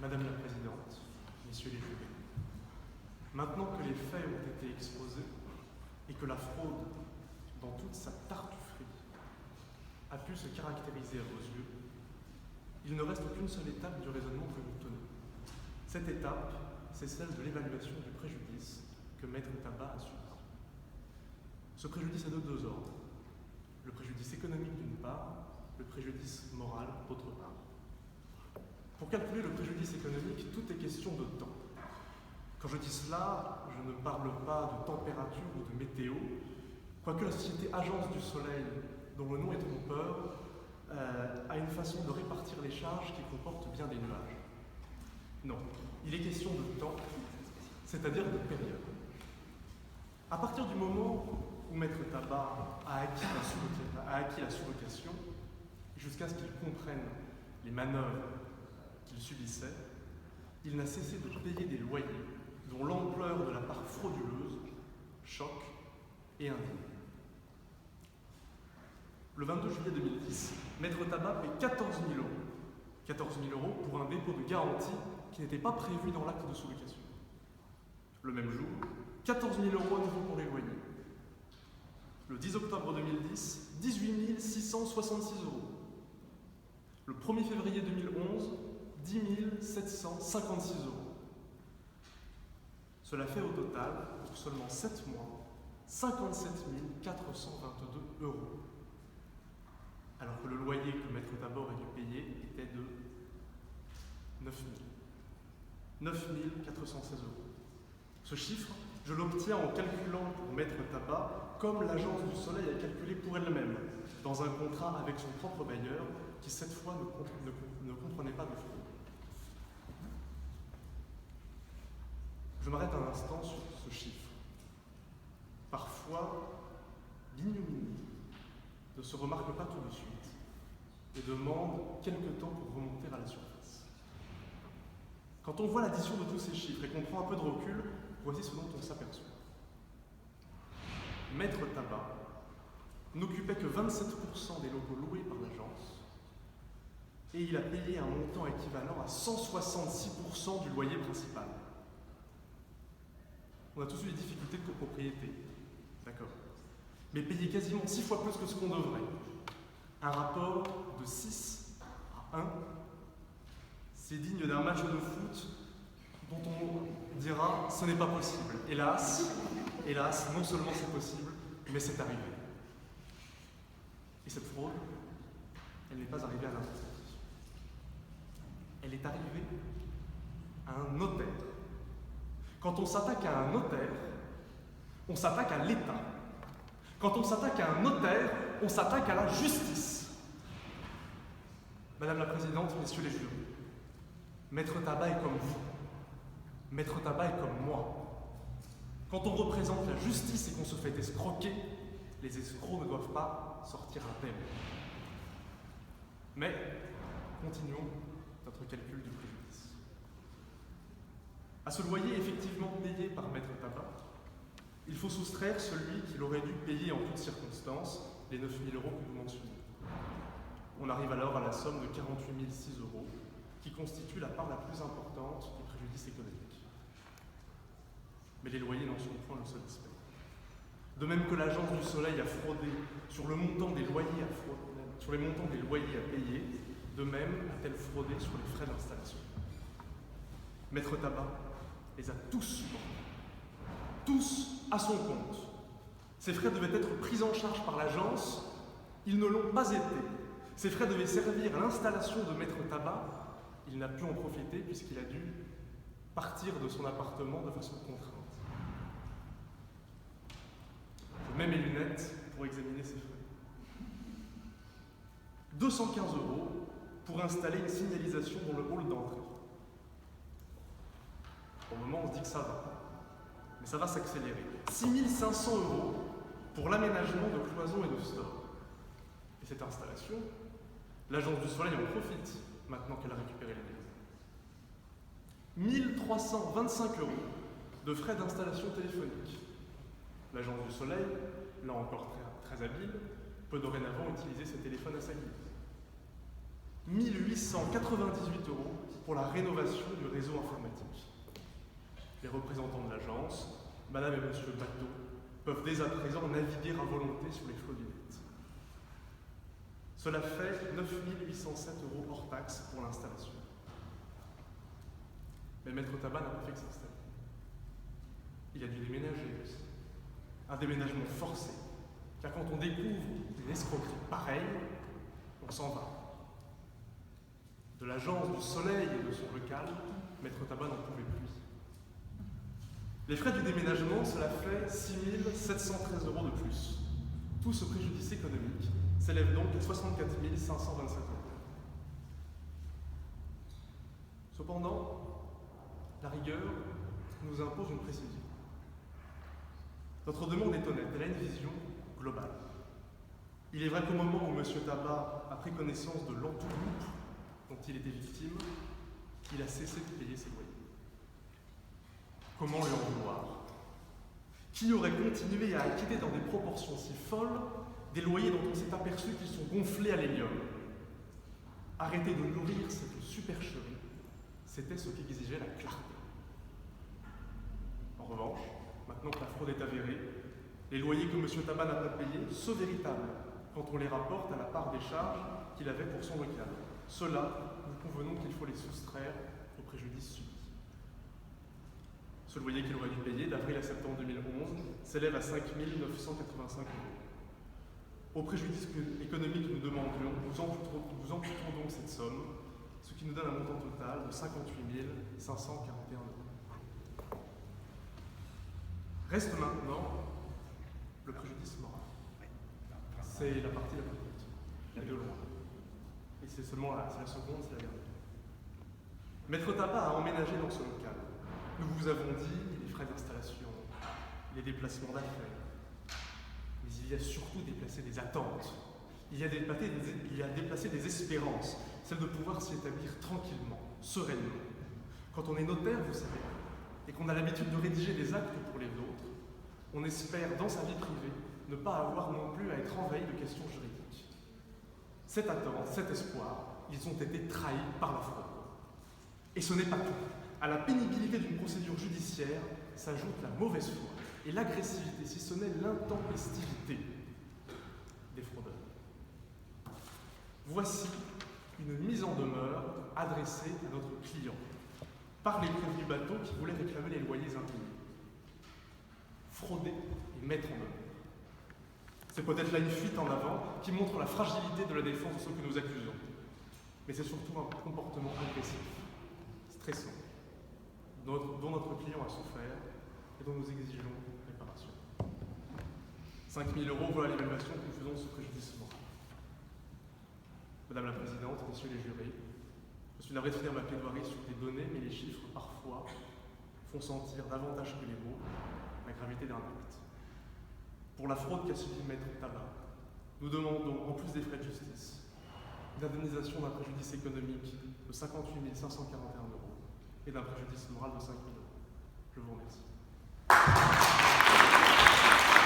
Madame la Présidente, Messieurs les jurés, maintenant que les faits ont été exposés et que la fraude, dans toute sa tartufferie, a pu se caractériser à vos yeux, il ne reste qu'une seule étape du raisonnement que vous tenez. Cette étape, c'est celle de l'évaluation du préjudice que Maître Tabac a subi. Ce préjudice est de deux ordres. Le préjudice économique d'une part, le préjudice moral d'autre part. Pour calculer le préjudice économique, tout est question de temps. Quand je dis cela, je ne parle pas de température ou de météo, quoique la société Agence du Soleil, dont le nom est trompeur, a une façon de répartir les charges qui comporte bien des nuages. Non, il est question de temps, c'est-à-dire de période. À partir du moment où Maître Tabac a acquis la sous-location, jusqu'à ce qu'il comprenne les manœuvres qu'il subissait, il n'a cessé de payer des loyers dont l'ampleur de la part frauduleuse choque et indigne. Le 22 juillet 2010, Maître Tabac paie 14 000 euros. 14 000 euros pour un dépôt de garantie qui n'était pas prévu dans l'acte de sous-location. Le même jour, 14 000 euros à nouveau pour les loyers. Le 10 octobre 2010, 18 666 euros. Le 1er février 2011, 10 756 euros. Cela fait au total, pour seulement 7 mois, 57 422 euros. Alors que le loyer que Maître Tabac aurait dû payer était de 9 416 euros. Ce chiffre, je l'obtiens en calculant pour Maître Tabac comme l'Agence du Soleil a calculé pour elle-même, dans un contrat avec son propre bailleur, qui cette fois ne comprenait pas de fraude. Je m'arrête un instant sur ce chiffre. Parfois, l'ignominie ne se remarque pas tout de suite et demande quelque temps pour remonter à la surface. Quand on voit l'addition de tous ces chiffres et qu'on prend un peu de recul, voici ce dont on s'aperçoit. Maître Tabac n'occupait que 27% des locaux loués par l'agence et il a payé un montant équivalent à 166% du loyer principal. On a tous eu des difficultés de copropriété, d'accord, mais payer quasiment 6 fois plus que ce qu'on devrait. Un rapport de 6 à 1, c'est digne d'un match de foot dont on dira ce n'est pas possible. Hélas, non seulement c'est possible, mais c'est arrivé. Et cette fraude, elle n'est pas arrivée à n'importe qui. Elle est arrivée à un notaire. Quand on s'attaque à un notaire, on s'attaque à l'État. Quand on s'attaque à un notaire, on s'attaque à la justice. Madame la Présidente, Messieurs les jurés, Maître Tabac est comme vous. Maître Tabac est comme moi. Quand on représente la justice et qu'on se fait escroquer, les escrocs ne doivent pas sortir indemnes. Mais, continuons notre calcul du préjudice. À ce loyer effectivement payé par Maître Tabac, il faut soustraire celui qu'il aurait dû payer en toutes circonstances, les 9 000 euros que vous mentionnez. On arrive alors à la somme de 48 006 euros, qui constitue la part la plus importante du préjudice économique. Mais les loyers n'en sont point le seul aspect. De même que l'Agence du Soleil a fraudé sur le montant des loyers à payer, de même a-t-elle fraudé sur les frais d'installation. Maître Tabac les a tous supportés, tous à son compte. Ces frais devaient être pris en charge par l'agence, ils ne l'ont pas été. Ces frais devaient servir à l'installation de Maître Tabac, il n'a pu en profiter puisqu'il a dû partir de son appartement de façon contrainte. Je mets mes lunettes pour examiner ces frais. 215 euros pour installer une signalisation dans le hall d'entrée. Au moment, on se dit que ça va, mais ça va s'accélérer. 6 500 euros pour l'aménagement de cloisons et de stores. Et cette installation, l'Agence du Soleil en profite maintenant qu'elle a récupéré les liens. 1 325 euros de frais d'installation téléphonique. L'Agence du Soleil, là encore très habile, peut dorénavant utiliser ses téléphones à sa guise. 1 898 euros pour la rénovation du réseau informatique. Les représentants de l'agence, Madame et Monsieur Bateau, peuvent dès à présent naviguer à volonté sur les flots du net. Cela fait 9 807 € hors taxe pour l'installation. Mais Maître Tabac n'a pas fait que s'installer. Il a dû déménager aussi. Un déménagement forcé, car quand on découvre des escroqueries pareilles, on s'en va. De l'agence du Soleil et de son local, Maître Tabac n'en pouvait plus. Les frais du déménagement, cela fait 6 713 € de plus. Tout ce préjudice économique s'élève donc à 64 527 €. Cependant, la rigueur nous impose une précision. Notre demande est honnête, elle a une vision globale. Il est vrai qu'au moment où M. Tabac a pris connaissance de l'entourloupe dont il était victime, il a cessé de payer ses loyers. Comment lui en vouloir? Qui aurait continué à acquitter dans des proportions si folles des loyers dont on s'est aperçu qu'ils sont gonflés à l'hélium? Arrêter de nourrir cette supercherie, c'était ce qu'exigeait la clarté. En revanche, maintenant que la fraude est avérée, les loyers que M. Tabac n'a pas payés, ceux véritables, quand on les rapporte à la part des charges qu'il avait pour son local, ceux-là, nous convenons qu'il faut les soustraire au préjudice subi. Ce loyer qu'il aurait dû payer d'avril à septembre 2011 s'élève à 5 985 €. Au préjudice économique que nous demandions, nous amputons donc cette somme, ce qui nous donne un montant total de 58 541 €. Reste maintenant le préjudice moral. C'est la partie la plus courte, la de loin. Et c'est seulement la seconde, c'est la dernière. Maître Tabac a emménagé dans ce local. Nous vous avons dit les frais d'installation, les déplacements d'affaires, mais il y a surtout déplacé des attentes. Il y a déplacé des espérances, celle de pouvoir s'y établir tranquillement, sereinement. Quand on est notaire, vous savez, et qu'on a l'habitude de rédiger des actes pour les autres, on espère, dans sa vie privée, ne pas avoir non plus à être envahi de questions juridiques. Cette attente, cet espoir, ils ont été trahis par la fraude. Et ce n'est pas tout. À la pénibilité d'une procédure judiciaire s'ajoute la mauvaise foi et l'agressivité, si ce n'est l'intempestivité des fraudeurs. Voici une mise en demeure adressée à notre client par les prévenus bateaux qui voulaient réclamer les loyers impayés. Frauder et mettre en demeure. C'est peut-être là une fuite en avant qui montre la fragilité de la défense de ceux que nous accusons. Mais c'est surtout un comportement agressif, stressant, dont notre client a souffert et dont nous exigeons réparation. 5 000 €, voilà l'évaluation que nous faisons de ce préjudice moral. Madame la Présidente, Messieurs les jurés, je suis navré de finir ma plaidoirie sur des données, mais les chiffres, parfois, font sentir davantage que les mots la gravité d'un acte. Pour la fraude qu'a subie Maître Tabac, nous demandons, en plus des frais de justice, une indemnisation d'un préjudice économique de 58 541 € et d'un préjudice moral de 5 000 €. Je vous remercie.